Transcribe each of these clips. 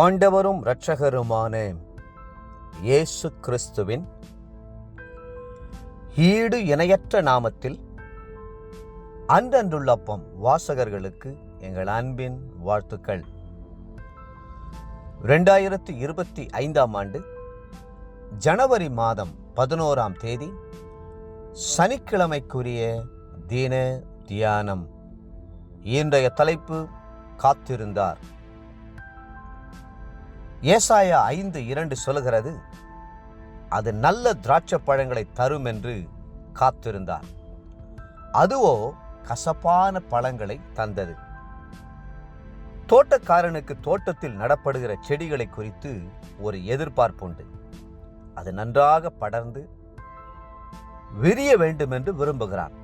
ஆண்டவரும் இரட்சகருமான இயேசு கிறிஸ்துவின் ஈடு இணையற்ற நாமத்தில் அன்றன்றுள்ளப்பம் வாசகர்களுக்கு எங்கள் அன்பின் வாழ்த்துக்கள். 2025 ஆண்டு ஜனவரி மாதம் 11ஆம் தேதி சனிக்கிழமைக்குரிய தின தியானம். இன்றைய தலைப்பு காத்திருந்தார். ஏசாயா 5:2 சொல்லுகிறது, அது நல்ல திராட்சை பழங்களை தரும் என்று காத்திருந்தார், அதுவோ கசப்பான பழங்களை தந்தது. தோட்டக்காரனுக்கு தோட்டத்தில் நடப்படுகிற செடிகளை குறித்து ஒரு எதிர்பார்ப்பு உண்டு. அது நன்றாக படர்ந்து விரிய வேண்டும் என்று விரும்புகிறான்.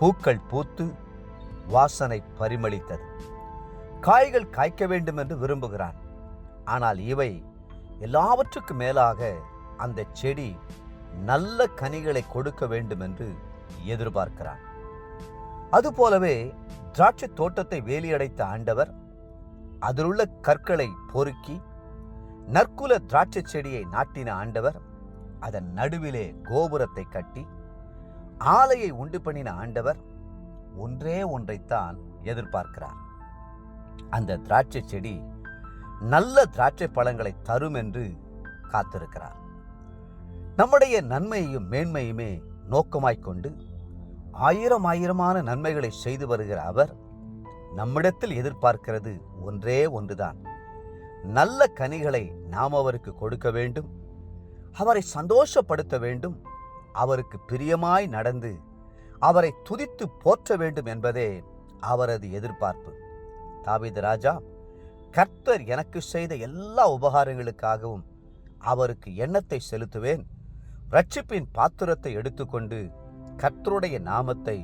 பூக்கள் பூத்து வாசனை பரிமளித்தது. காய்கள் காய்க்க வேண்டும் என்று விரும்புகிறான். ஆனால் இவை எல்லாவற்றுக்கு மேலாக அந்த செடி நல்ல கனிகளை கொடுக்க வேண்டும் என்று எதிர்பார்க்கிறான். அதுபோலவே திராட்சை தோட்டத்தை வேலியடைத்த ஆண்டவர் அதிலுள்ள கற்களை பொறுக்கி நற்குல திராட்சை செடியை நாட்டின ஆண்டவர் அதன் நடுவிலே கோபுரத்தை கட்டி ஆலையை உண்டு பண்ணின ஆண்டவர் ஒன்றே ஒன்றைத்தான் எதிர்பார்க்கிறார். அந்த திராட்சை செடி நல்ல திராட்சை பழங்களை தரும் என்று காத்திருக்கிறார். நம்முடைய நன்மையையும் மேன்மையுமே நோக்கமாய்க்கொண்டு ஆயிரமான நன்மைகளை செய்து வருகிற அவர் நம்மிடத்தில் எதிர்பார்க்கிறது ஒன்றே ஒன்றுதான். நல்ல கனிகளை நாம் அவருக்கு கொடுக்க வேண்டும், அவரை சந்தோஷப்படுத்த வேண்டும், அவருக்கு பிரியமாய் நடந்து அவரை துதித்து போற்ற வேண்டும் என்பதே அவரது எதிர்பார்ப்பு. தாவீது ராஜா, கர்த்தர் எனக்கு செய்த எல்லா உபகாரங்களுக்காகவும் அவருக்கு எண்ணத்தை செலுத்துவேன், இரட்சிப்பின் பாத்திரத்தை எடுத்துக்கொண்டு கர்த்தருடைய நாமத்தை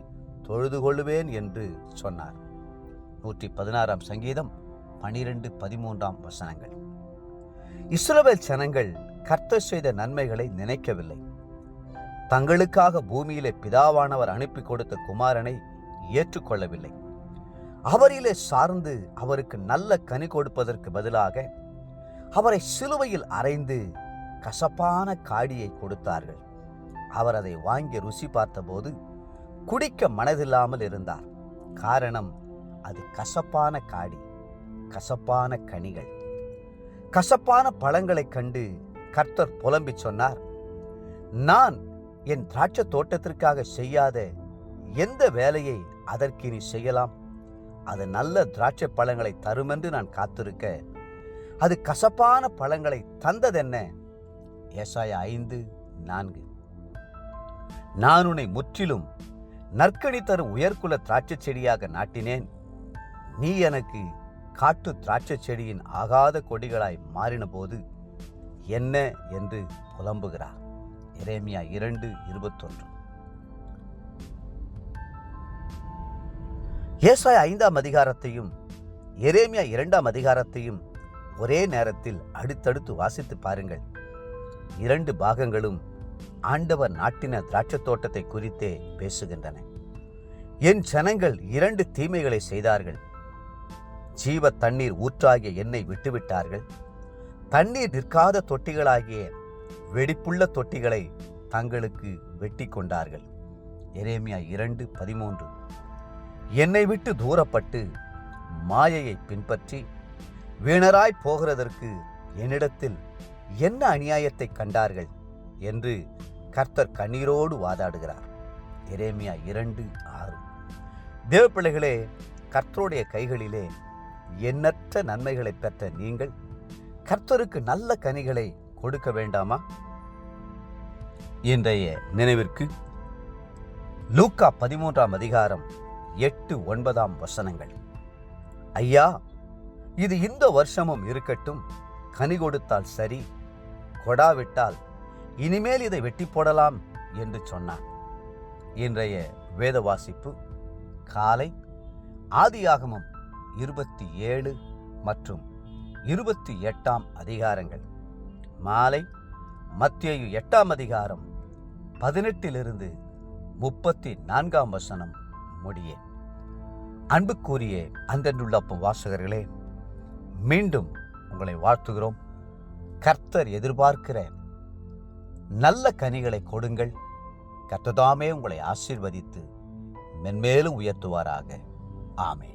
தொழுது கொள்ளுவேன் என்று சொன்னார். 116ஆம் சங்கீதம் 12-13 வசனங்கள். இஸ்ரவேல் ஜனங்கள் கர்த்தர் செய்த நன்மைகளை நினைக்கவில்லை. தங்களுக்காக பூமியிலே பிதாவானவர் அனுப்பி கொடுத்த குமாரனை ஏற்றுக்கொள்ளவில்லை. அவரிலே சார்ந்து அவருக்கு நல்ல கனி கொடுப்பதற்கு பதிலாக அவரை சிலுவையில் அறைந்து கசப்பான காடியை கொடுத்தார்கள். அவர் அதை வாங்கி ருசி பார்த்தபோது குடிக்க மனதில்லாமல் இருந்தார். காரணம், அது கசப்பான காடி, கசப்பான கனிகள், கசப்பான பழங்களைக் கண்டு கர்த்தர் புலம்பி சொன்னார், நான் என் திராட்சை தோட்டத்திற்காக செய்யாத எந்த வேலையை அதற்கு நீ செய்யலாம்? அது நல்ல திராட்சை பழங்களை தருமென்று நான் காத்திருக்க அது கசப்பான பழங்களை தந்ததென்ன? ஏசாயா 5:4. நான் உன்னை முற்றிலும் நற்கனி தரும் உயர்குல திராட்சை செடியாக நாட்டினேன், நீ எனக்கு காட்டு திராட்சை செடியின் ஆகாத கொடிகளாய் மாறின போது என்ன என்று புலம்புகிறார். எரேமியா 2:21. ஏசாயா 5ஆம் அதிகாரத்தையும் எரேமியா 2ஆம் அதிகாரத்தையும் ஒரே நேரத்தில் அடுத்தடுத்து வாசித்து பாருங்கள். 2 பாகங்களும் ஆண்டவர் நாட்டின திராட்சை தோட்டத்தை குறித்தே பேசுகின்றன. என் ஜனங்கள் 2 தீமைகளை செய்தார்கள். ஜீவ தண்ணீர் ஊற்றாகிய என்னை விட்டுவிட்டார்கள். தண்ணீர் நிற்காத தொட்டிகளாகிய வெடிப்புள்ள தொட்டிகளை தங்களுக்கு வெட்டி கொண்டார்கள். எரேமியா 2:13. என்னை விட்டு தூரப்பட்டு மாயையை பின்பற்றி வீணராய் போகிறதற்கு என்னிடத்தில் என்ன அநியாயத்தை கண்டார்கள் என்று கர்த்தர் கண்ணீரோடு வாதாடுகிறார். எரேமியா 2:6. தேவப்பிள்ளைகளே, கர்த்தருடைய கைகளிலே எண்ணற்ற நன்மைகளை பெற்ற நீங்கள் கர்த்தருக்கு நல்ல கனிகளை கொடுக்க வேண்டாமா? இன்றைய நினைவிற்கு லூக்கா 13ஆம் அதிகாரம் 8-9 வசனங்கள். ஐயா, இது இந்த வருஷமும் இருக்கட்டும், கனி கொடுத்தால் சரி, கொடாவிட்டால் இனிமேல் இதை வெட்டி போடலாம் என்று சொன்னான். இன்றைய வேத வாசிப்பு காலை ஆதியாகமம் 27 மற்றும் 28ஆம் அதிகாரங்கள், மாலை மத்தேயு 8ஆம் அதிகாரம் 18 34 வசனம் முடிய. அன்புக்குரிய அன்றன்றுள்ளப்பம் வாசகர்களே, மீண்டும் உங்களை வாழ்த்துகிறோம். கர்த்தர் எதிர்பார்க்கிற நல்ல கனிகளை கொடுங்கள். கர்த்தர் தாமே உங்களை ஆசீர்வதித்து மென்மேலும் உயர்த்துவாராக. ஆமென்.